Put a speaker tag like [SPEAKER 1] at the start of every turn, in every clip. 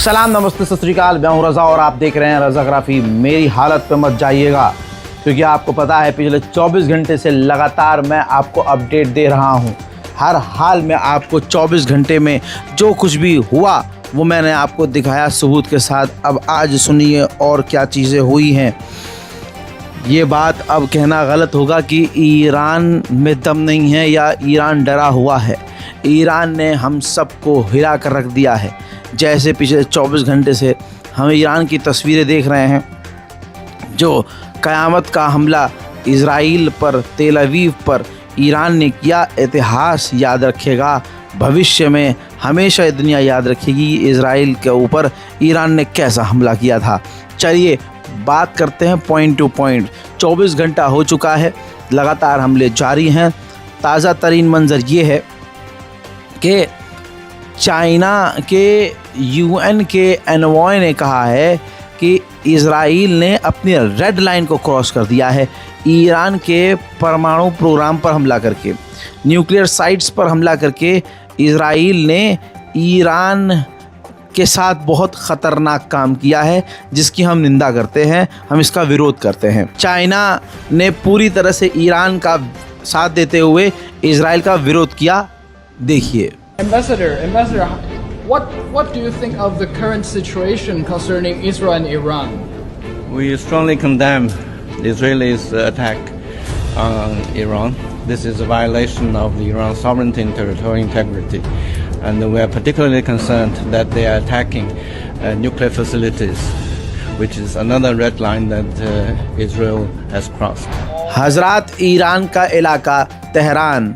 [SPEAKER 1] सलाम, नमस्ते, सत श्री अकाल। मैं हूं रज़ा और आप देख रहे हैं रज़ाग्राफी। मेरी हालत पे मत जाइएगा क्योंकि आपको पता है पिछले 24 घंटे से लगातार मैं आपको अपडेट दे रहा हूं। हर हाल में आपको 24 घंटे में जो कुछ भी हुआ वो मैंने आपको दिखाया सबूत के साथ। अब आज सुनिए और क्या चीज़ें हुई हैं। ये बात अब कहना गलत होगा कि ईरान में दम नहीं है या ईरान डरा हुआ है। ईरान ने हम सबको हिला कर रख दिया है। जैसे पिछले 24 घंटे से हम ईरान की तस्वीरें देख रहे हैं, जो क़यामत का हमला इज़राइल पर, तेल अवीव पर ईरान ने किया, इतिहास याद रखेगा। भविष्य में हमेशा ये दुनिया याद रखेगी इज़राइल के ऊपर ईरान ने कैसा हमला किया था। चलिए बात करते हैं पॉइंट टू पॉइंट। 24 घंटा हो चुका है, लगातार हमले जारी हैं। ताज़ा तरीन मंजर ये है कि चाइना के यूएन के एनवॉय ने कहा है कि इज़राइल ने अपनी रेड लाइन को क्रॉस कर दिया है। ईरान के परमाणु प्रोग्राम पर हमला करके, न्यूक्लियर साइट्स पर हमला करके इज़राइल ने ईरान के साथ बहुत ख़तरनाक काम किया है, जिसकी हम निंदा करते हैं, हम इसका विरोध करते हैं। चाइना ने पूरी तरह से ईरान का साथ देते हुए इज़राइल का विरोध किया। देखिए।
[SPEAKER 2] Ambassador, what do you think of the current situation concerning Israel and Iran?
[SPEAKER 3] We strongly condemn the Israelis' attack on Iran. This is a violation of the Iran's sovereignty and territorial integrity, and we are particularly concerned that they are attacking nuclear facilities, which is another red line that Israel has crossed.
[SPEAKER 1] Hazrat, Iran का इलाका Tehran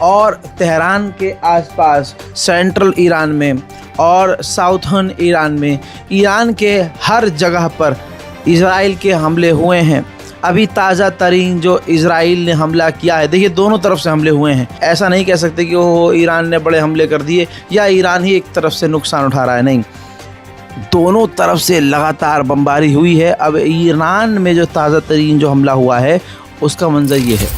[SPEAKER 1] और Tehran के आसपास central Iran में और southern Iran में, Iran के हर जगह पर इज़राइल के हमले हुए हैं। अभी ताज़ा तरीन जो इज़राइल ने हमला किया है, देखिए दोनों तरफ से हमले हुए हैं। ऐसा नहीं कह सकते कि वो ईरान ने बड़े हमले कर दिए या ईरान ही एक तरफ से नुकसान उठा रहा है, नहीं, दोनों तरफ से लगातार बमबारी हुई है। अब ईरान में जो ताज़ा तरीन जो हमला हुआ है उसका मंजर ये है।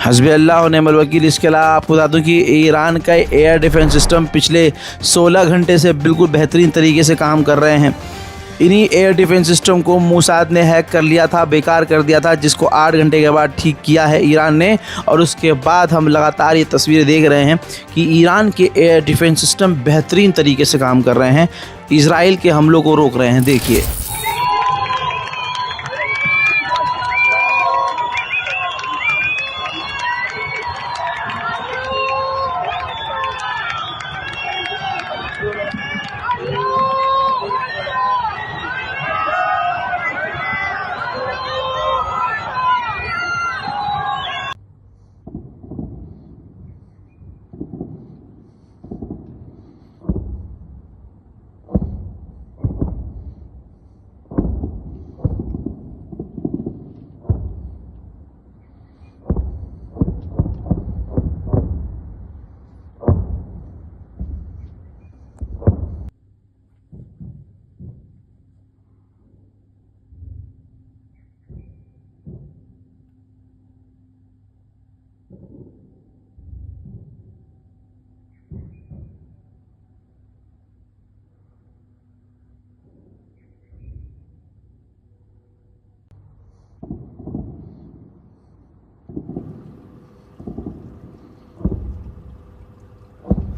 [SPEAKER 1] हस्बी अल्लाह व निअमल वकील। इसके अलावा आपको बता दूं कि ईरान का एयर डिफेंस सिस्टम पिछले 16 घंटे से बिल्कुल बेहतरीन तरीके से काम कर रहे हैं। इन्हीं एयर डिफेंस सिस्टम को मोसाद ने हैक कर लिया था, बेकार कर दिया था, जिसको 8 घंटे के बाद ठीक किया है ईरान ने। और उसके बाद हम लगातार ये तस्वीरें देख रहे हैं कि ईरान के एयर डिफेंस सिस्टम बेहतरीन तरीके से काम कर रहे हैं, इज़राइल के हमलों को रोक रहे हैं। देखिए।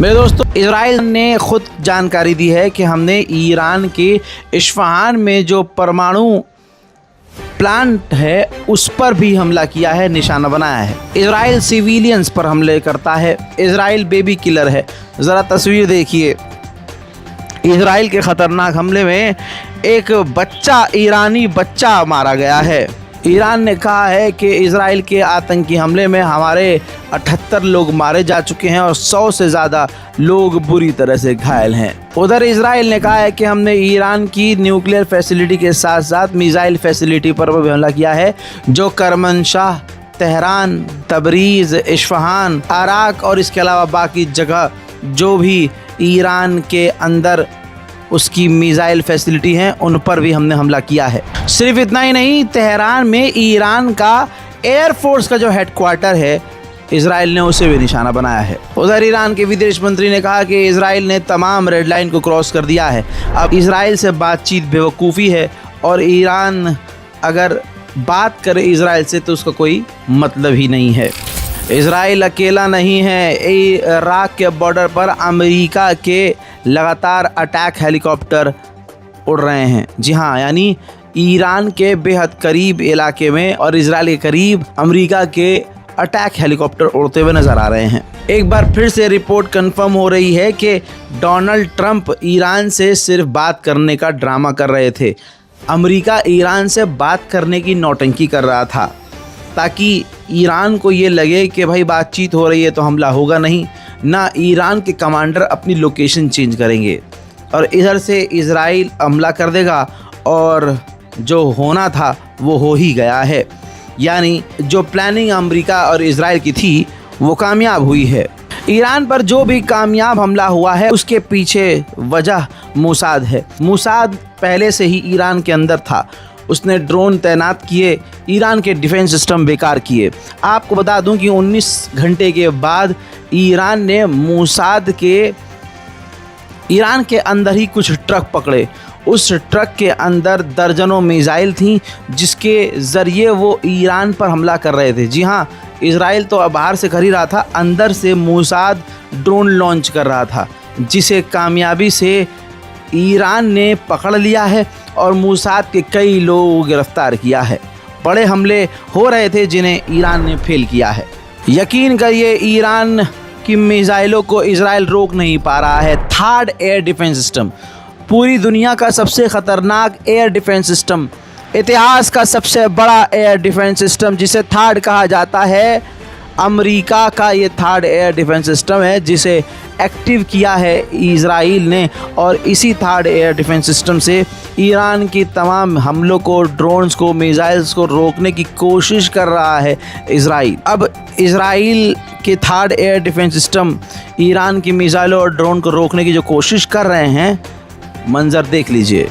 [SPEAKER 1] मेरे दोस्तों, इजराइल ने खुद जानकारी दी है कि हमने ईरान के इस्फहान में जो परमाणु प्लांट है उस पर भी हमला किया है, निशाना बनाया है। इजराइल सिविलियंस पर हमले करता है, इजराइल बेबी किलर है। ज़रा तस्वीर देखिए, इजराइल के ख़तरनाक हमले में एक बच्चा, ईरानी बच्चा मारा गया है। ईरान ने कहा है कि इजराइल के आतंकी हमले में हमारे 78 लोग मारे जा चुके हैं और 100 से ज़्यादा लोग बुरी तरह से घायल हैं। उधर इजराइल ने कहा है कि हमने ईरान की न्यूक्लियर फैसिलिटी के साथ साथ मिसाइल फैसिलिटी पर भी हमला किया है, जो करमनशाह, तेहरान, तबरीज़, इस्फहान, अराक और इसके अलावा बाकी जगह जो भी ईरान के अंदर उसकी मिसाइल फैसिलिटी हैं उन पर भी हमने हमला किया है। सिर्फ इतना ही नहीं, तेहरान में ईरान का एयरफोर्स का जो हेडक्वार्टर है, इजराइल ने उसे भी निशाना बनाया है। उधर ईरान के विदेश मंत्री ने कहा कि इजराइल ने तमाम रेड लाइन को क्रॉस कर दिया है। अब इजराइल से बातचीत बेवकूफ़ी है और ईरान अगर बात करे इजराइल से तो उसका कोई मतलब ही नहीं है। इजराइल अकेला नहीं है। इराक के बॉर्डर पर अमेरिका के लगातार अटैक हेलीकॉप्टर उड़ रहे हैं। जी हाँ, यानी ईरान के बेहद करीब इलाके में और इजराइल के करीब अमेरिका के अटैक हेलीकॉप्टर उड़ते हुए नज़र आ रहे हैं। एक बार फिर से रिपोर्ट कंफर्म हो रही है कि डोनाल्ड ट्रंप ईरान से सिर्फ बात करने का ड्रामा कर रहे थे। अमेरिका ईरान से बात करने की नौटंकी कर रहा था ताकि ईरान को ये लगे कि भाई बातचीत हो रही है तो हमला होगा नहीं, ना ईरान के कमांडर अपनी लोकेशन चेंज करेंगे और इधर से इजराइल हमला कर देगा और जो होना था वो हो ही गया है। यानी जो प्लानिंग अमेरिका और इजराइल की थी वो कामयाब हुई है। ईरान पर जो भी कामयाब हमला हुआ है उसके पीछे वजह मोसाद है। मोसाद पहले से ही ईरान के अंदर था, उसने ड्रोन तैनात किए, ईरान के डिफेंस सिस्टम बेकार किए। आपको बता दूं कि 19 घंटे के बाद ईरान ने मोसाद के ईरान के अंदर ही कुछ ट्रक पकड़े। उस ट्रक के अंदर दर्जनों मिसाइल थीं जिसके ज़रिए वो ईरान पर हमला कर रहे थे। जी हाँ, इजराइल तो बाहर से कर ही रहा था, अंदर से मोसाद ड्रोन लॉन्च कर रहा था, जिसे कामयाबी से ईरान ने पकड़ लिया है और मोसाद के कई लोगों को गिरफ्तार किया है। बड़े हमले हो रहे थे जिन्हें ईरान ने फेल किया है। यकीन करिए, ईरान की मिसाइलों को इजराइल रोक नहीं पा रहा है। थर्ड एयर डिफेंस सिस्टम, पूरी दुनिया का सबसे ख़तरनाक एयर डिफेंस सिस्टम, इतिहास का सबसे बड़ा एयर डिफेंस सिस्टम जिसे थर्ड कहा जाता है, अमेरिका का ये थर्ड एयर डिफेंस सिस्टम है जिसे एक्टिव किया है इजराइल ने और इसी थर्ड एयर डिफेंस सिस्टम से ईरान की तमाम हमलों को, ड्रोन्स को, मिसाइल्स को रोकने की कोशिश कर रहा है इजराइल। अब इजराइल के third air defence system Iran की मिसाइलों और ड्रोन को रोकने की जो कोशिश कर रहे हैं, मंजर देख लीजिए।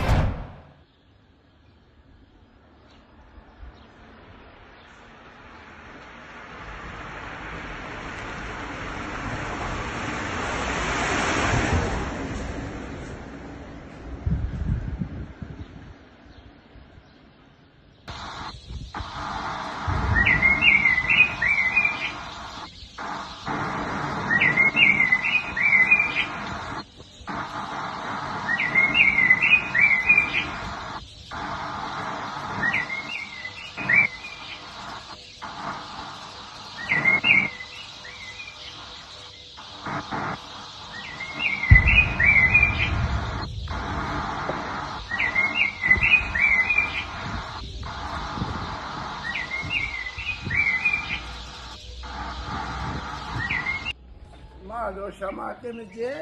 [SPEAKER 4] לא שמעתם את זה?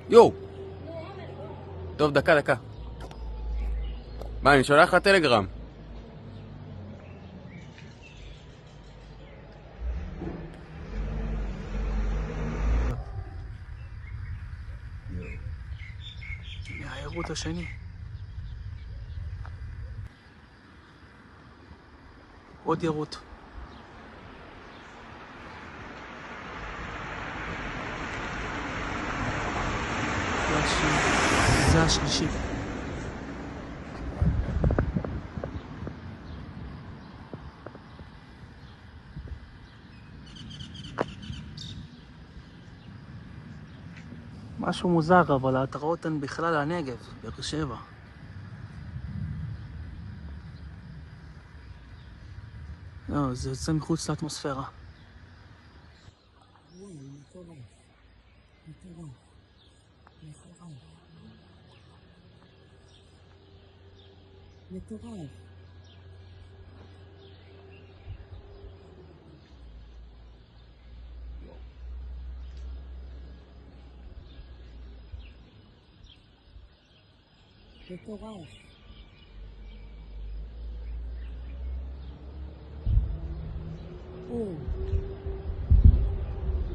[SPEAKER 5] יואו! טוב, דקה. מה, אני שולח לך טלגרם. העירות השני. עוד ירות. זה השלישי. משהו מוזר, אבל ההתראות הן בכלל הנגב, באר שבע. לא, זה יוצא מחוץ לאטמוספירה.
[SPEAKER 4] מטורף. מטורף.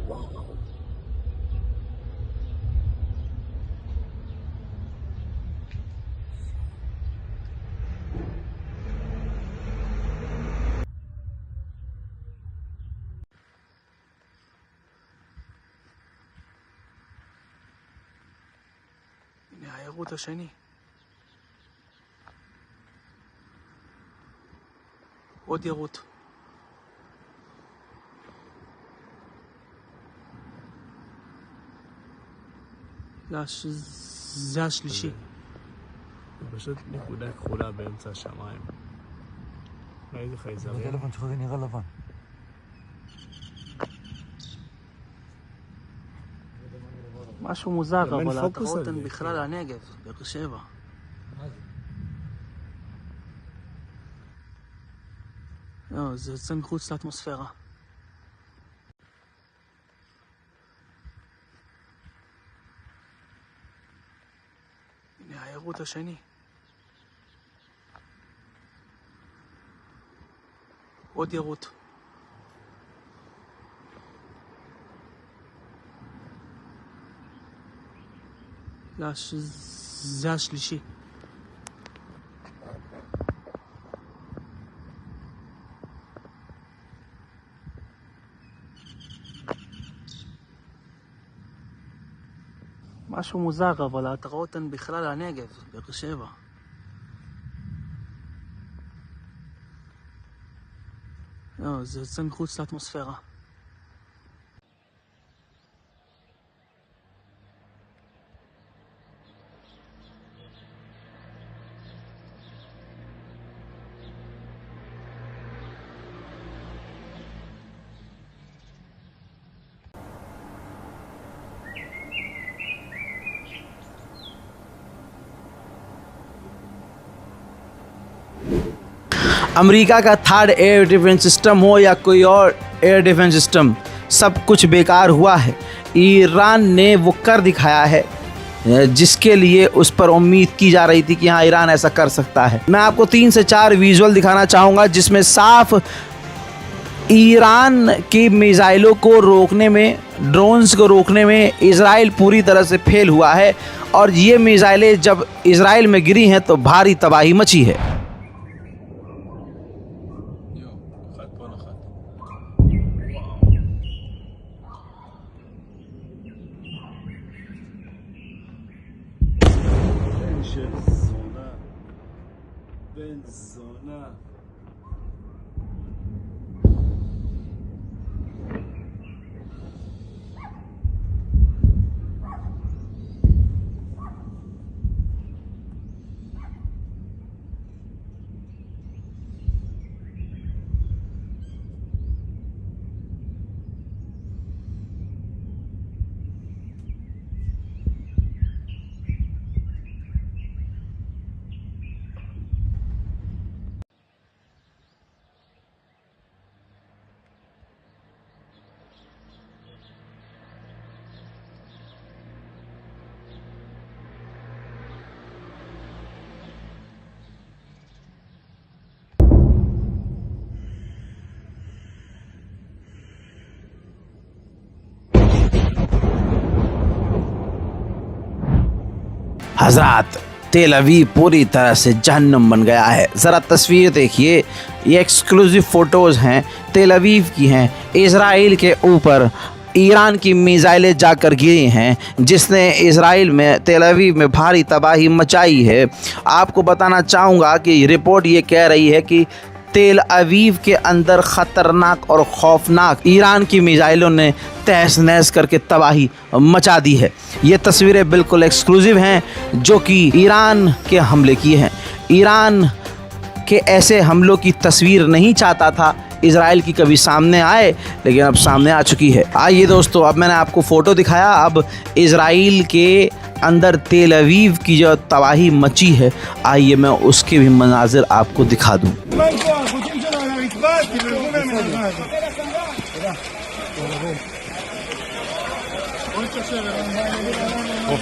[SPEAKER 4] וואו.
[SPEAKER 5] הנה העירות השני. עוד ירות. זה השלישי.
[SPEAKER 6] זה פשוט נקודה כחולה באמצע השמיים. ראיתי חייזרים.
[SPEAKER 7] הטלפון שלך זה נראה לבן.
[SPEAKER 5] משהו מוזר, אבל ההתראות הן בכלל הנגב, באר שבע. לא, זה יוצא מחוץ לאטמוספירה. הנה העירות השני. עוד ירות. זה השלישי. משהו מוזר, אבל ההתראות הן בכלל הנגב, באר שבע. לא, זה יוצא מחוץ לאטמוספירה.
[SPEAKER 1] अमेरिका का थर्ड एयर डिफेंस सिस्टम हो या कोई और एयर डिफेंस सिस्टम, सब कुछ बेकार हुआ है। ईरान ने वो कर दिखाया है जिसके लिए उस पर उम्मीद की जा रही थी कि हाँ ईरान ऐसा कर सकता है। मैं आपको 3 से 4 विजुअल दिखाना चाहूँगा जिसमें साफ ईरान की मिसाइलों को रोकने में, ड्रोन्स को रोकने में इजराइल पूरी तरह से फेल हुआ है। और ये मिसाइलें जब इजराइल में गिरी हैं तो भारी तबाही मची है।
[SPEAKER 6] בן זונה.
[SPEAKER 1] हजरात तेल अवीव पूरी तरह से जहन्नुम बन गया है। ज़रा तस्वीर देखिए, ये एक्सक्लूसिव फ़ोटोज़ हैं, तेल अवीव की हैं। इज़राइल के ऊपर ईरान की मिसाइलें जाकर गिरी हैं, जिसने इज़राइल में तेल अवीव में भारी तबाही मचाई है। आपको बताना चाहूँगा कि रिपोर्ट ये कह रही है कि तेल अवीव के अंदर ख़तरनाक और खौफनाक ईरान की मिसाइलों ने तहस नहस करके तबाही मचा दी है। ये तस्वीरें बिल्कुल एक्सक्लूसिव हैं जो कि ईरान के हमले की हैं। ईरान के ऐसे हमलों की तस्वीर नहीं चाहता था इज़राइल की कभी सामने आए, लेकिन अब सामने आ चुकी है। आइए दोस्तों, अब मैंने आपको फ़ोटो दिखाया, अब इज़राइल के अंदर तेल अवीव की जो तबाही मची है, आइए मैं उसके भी मनाजिर आपको दिखा दूँ।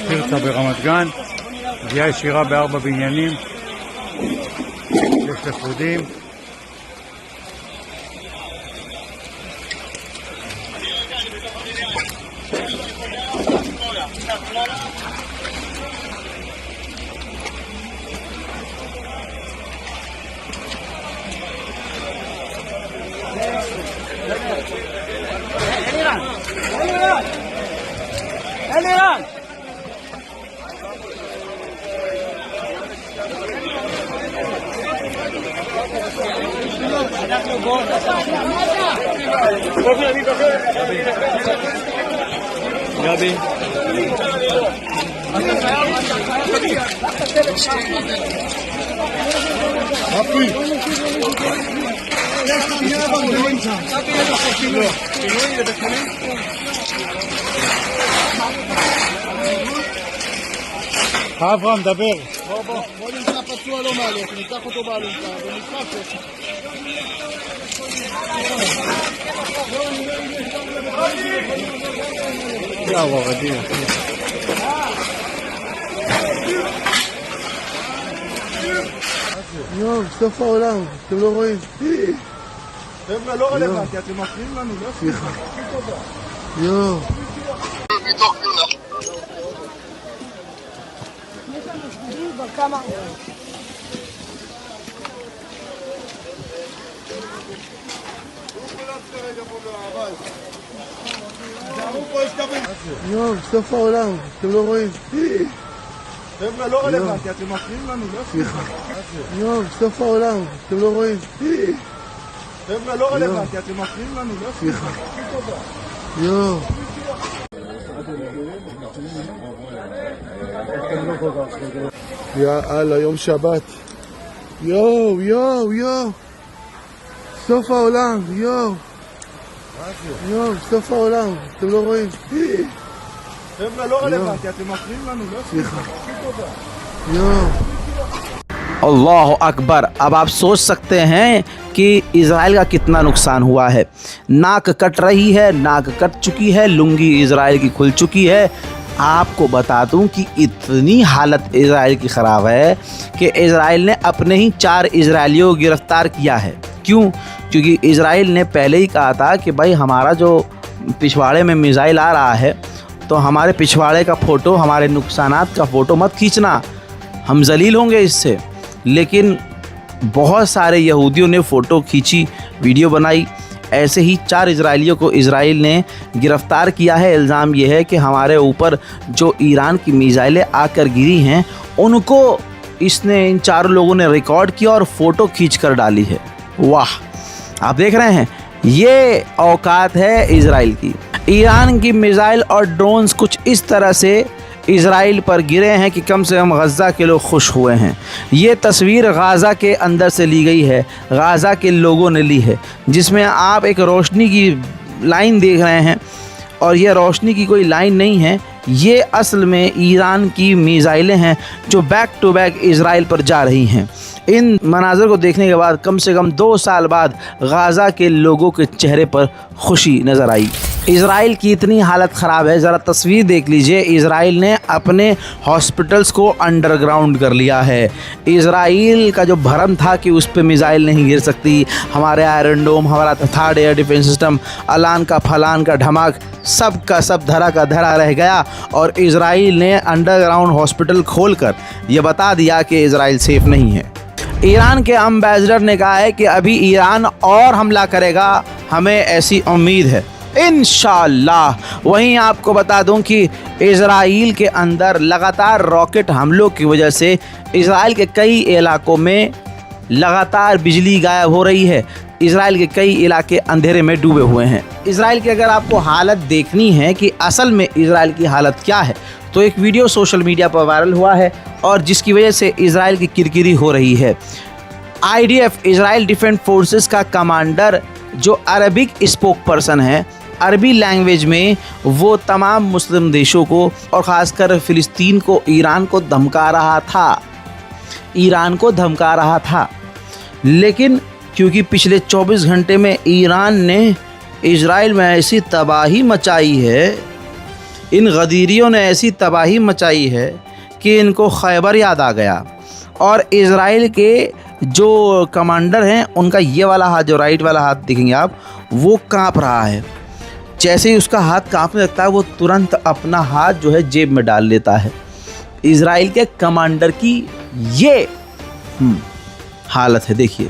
[SPEAKER 6] פרצה ברמת גן, פגיעה ישירה ב4 בניינים, יש לכודים. גבי אברהם, דבר.
[SPEAKER 4] בוא נמצא פצוע לא מעליך, ניקח אותו באלונקה ונדחף אותו.
[SPEAKER 6] יאו, ערדי, אחי.
[SPEAKER 4] יואו, סוף העולם, אתם לא רואים. חבר'ה, לא רלוונטי, אתם מפריעים לנו, לא סליחה. יואו. יואו, סוף העולם, אתם לא רואים. חבר'ה, לא רלוונטי, אתם מפריעים לנו, לא סליחה. יואו, סוף העולם, אתם לא רואים. חבר'ה, לא רלוונטי, אתם מפריעים לנו, לא סליחה. יואו. יאללה, יום שבת. יואו, יואו, יואו. סוף העולם, יואו. יואו, סוף העולם, אתם לא רואים. חבר'ה, לא רלוונטי, אתם מפריעים לנו, לא סליחה. יואו.
[SPEAKER 1] अल्लाह अकबर। अब आप सोच सकते हैं कि इज़राइल का कितना नुकसान हुआ है। नाक कट रही है, नाक कट चुकी है, लुंगी इज़राइल की खुल चुकी है। आपको बता दूं कि इतनी हालत इज़राइल की ख़राब है कि इज़राइल ने अपने ही 4 इज़राइलियों को गिरफ़्तार किया है। क्यों? क्योंकि इज़राइल ने पहले ही कहा था कि भाई हमारा जो पिछवाड़े में मिसाइल आ रहा है, तो हमारे पिछवाड़े का फ़ोटो, हमारे नुकसानात का फ़ोटो मत खींचना, हम जलील होंगे इससे। लेकिन बहुत सारे यहूदियों ने फ़ोटो खींची, वीडियो बनाई। ऐसे ही 4 इज़राइलियों को इज़राइल ने गिरफ़्तार किया है। इल्ज़ाम यह है कि हमारे ऊपर जो ईरान की मिसाइलें आकर गिरी हैं, उनको इसने, इन 4 लोगों ने रिकॉर्ड किया और फ़ोटो खींच कर डाली है। वाह, आप देख रहे हैं, ये औकात है इज़राइल की। ईरान की मिसाइल और ड्रोन्स कुछ इस तरह से इज़राइल पर गिरे हैं कि कम से कम गज़ा के लोग खुश हुए हैं। ये तस्वीर गाज़ा के अंदर से ली गई है, गाज़ा के लोगों ने ली है, जिसमें आप एक रोशनी की लाइन देख रहे हैं, और ये रोशनी की कोई लाइन नहीं है, ये असल में ईरान की मिसाइलें हैं जो बैक टू बैक इज़राइल पर जा रही हैं। इन मनाज़र को देखने के बाद कम से कम 2 साल बाद गाज़ा के लोगों के चेहरे पर खुशी नज़र आई। इज़राइल की इतनी हालत ख़राब है, ज़रा तस्वीर देख लीजिए। इज़राइल ने अपने हॉस्पिटल्स को अंडरग्राउंड कर लिया है। इज़राइल का जो भरम था कि उस पर मिसाइल नहीं गिर सकती, हमारे आयरन डोम, हमारा थर्ड एयर डिफेंस सिस्टम, अलान का फलान का ढमाक, सब का सब धरा का धरा रह गया। और इज़राइल ने अंडरग्राउंड हॉस्पिटल खोलकर ये बता दिया कि इज़राइल सेफ़ नहीं है। ईरान के एम्बेसडर ने कहा है कि अभी ईरान और हमला करेगा, हमें ऐसी उम्मीद है इंशाअल्लाह। वहीं आपको बता दूं कि इज़राइल के अंदर लगातार रॉकेट हमलों की वजह से इज़राइल के कई इलाकों में लगातार बिजली गायब हो रही है। इज़राइल के कई इलाके अंधेरे में डूबे हुए हैं। इज़राइल की अगर आपको हालत देखनी है कि असल में इज़राइल की हालत क्या है, तो एक वीडियो सोशल मीडिया पर वायरल हुआ है और जिसकी वजह से इज़राइल की किरकिरी हो रही है। IDF इज़राइल डिफेंस फोर्सेस का कमांडर जो अरबिक स्पोक पर्सन है, अरबी लैंग्वेज में वो तमाम मुस्लिम देशों को और ख़ासकर फ़िलिस्तीन को, ईरान को धमका रहा था। लेकिन क्योंकि पिछले 24 घंटे में ईरान ने इज़राइल में ऐसी तबाही मचाई है, इन गदीरियों ने ऐसी तबाही मचाई है कि इनको खैबर याद आ गया। और इज़राइल के जो कमांडर हैं उनका ये वाला हाथ, जो राइट वाला हाथ देखेंगे आप, वो कांप रहा है। जैसे ही उसका हाथ कांपने लगता है वो तुरंत अपना हाथ जो है जेब में डाल लेता है। इज़राइल के कमांडर की ये हालत है, देखिए।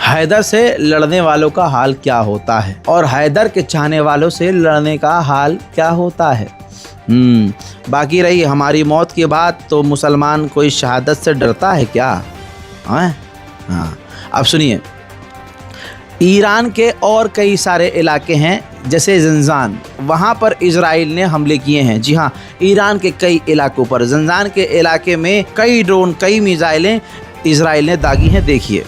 [SPEAKER 1] हैदर से लड़ने वालों का हाल क्या होता है और हैदर के चाहने वालों से लड़ने का हाल क्या होता है। बाकी रही हमारी मौत की बात, तो मुसलमान कोई शहादत से डरता है क्या? हाँ, अब सुनिए, ईरान के और कई सारे इलाके हैं जैसे जंजान, वहाँ पर इज़राइल ने हमले किए हैं। जी हाँ, ईरान के कई इलाकों पर, जंजान के इलाके में कई ड्रोन, कई मिसाइलें इज़राइल ने दागी हैं। देखिए,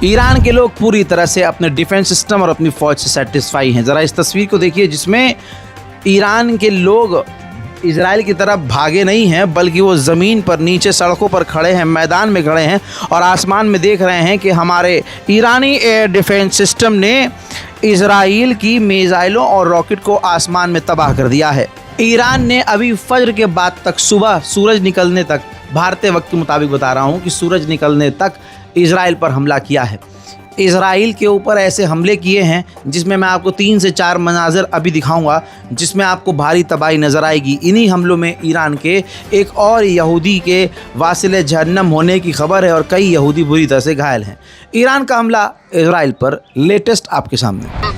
[SPEAKER 1] ईरान के लोग पूरी तरह से अपने डिफेंस सिस्टम और अपनी फ़ौज से सेटिस्फाई हैं। ज़रा इस तस्वीर को देखिए जिसमें ईरान के लोग इजराइल की तरफ भागे नहीं हैं, बल्कि वो ज़मीन पर नीचे सड़कों पर खड़े हैं, मैदान में खड़े हैं और आसमान में देख रहे हैं कि हमारे ईरानी एयर डिफेंस सिस्टम ने इजराइल की मिसाइलों और रॉकेट को आसमान में तबाह कर दिया है। ईरान ने अभी फज्र के बाद तक, सुबह सूरज निकलने तक, भारतीय वक्त के मुताबिक बता रहा हूँ कि सूरज निकलने तक इजराइल पर हमला किया है। इजराइल के ऊपर ऐसे हमले किए हैं जिसमें मैं आपको 3 से 4 मनाज़र अभी दिखाऊंगा, जिसमें आपको भारी तबाही नज़र आएगी। इन्हीं हमलों में ईरान के एक और यहूदी के वासिले जहन्नम होने की खबर है और कई यहूदी बुरी तरह से घायल हैं। ईरान का हमला इजराइल पर लेटेस्ट आपके सामने।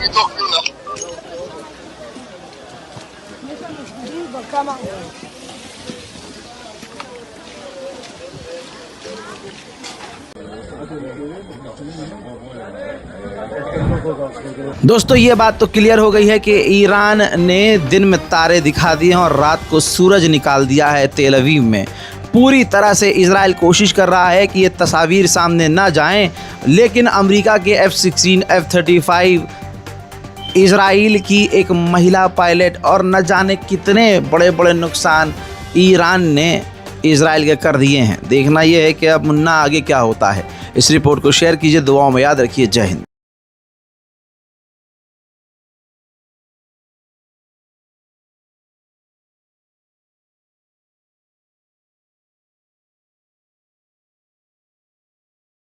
[SPEAKER 1] दोस्तों ये बात तो क्लियर हो गई है कि ईरान ने दिन में तारे दिखा दिए हैं और रात को सूरज निकाल दिया है तेल अवीव में। पूरी तरह से इजराइल कोशिश कर रहा है कि ये तस्वीर सामने ना जाएं, लेकिन अमेरिका के F-16, F-35, इजराइल की एक महिला पायलट और न जाने कितने बड़े बड़े नुकसान ईरान ने इजराइल के कर दिए हैं। देखना यह है कि अब मुन्ना आगे क्या होता है। इस रिपोर्ट को शेयर कीजिए, दुआओं में याद रखिए। जय हिंद।